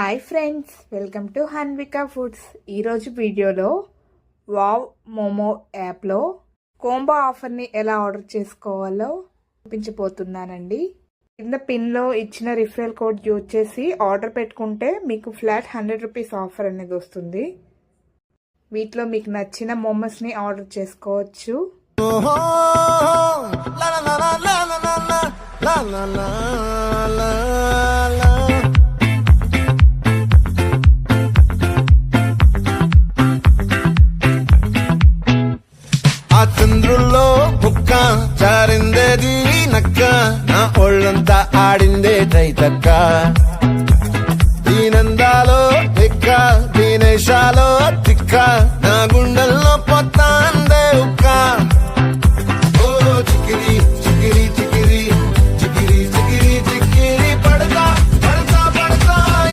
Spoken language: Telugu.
Hi friends, welcome to Hanvika foods. ఈరోజు వీడియోలో వావ్ మోమో యాప్లో కోంబో ఆఫర్ని ఎలా ఆర్డర్ చేసుకోవాలో చూపించబోతున్నానండి. కింద పిన్లో ఇచ్చిన రిఫరల్ కోడ్ యూజ్ చేసి ఆర్డర్ పెట్టుకుంటే మీకు ఫ్లాట్ 100 రూపీస్ ఆఫర్ అనేది వస్తుంది. వీటిలో మీకు నచ్చిన మోమోస్ని ఆర్డర్ చేసుకోవచ్చు. చంద్రుల్లో బుక్క జారిందేది నక్క, నా ఒళ్ళంతా ఆడిందే తైతక్క.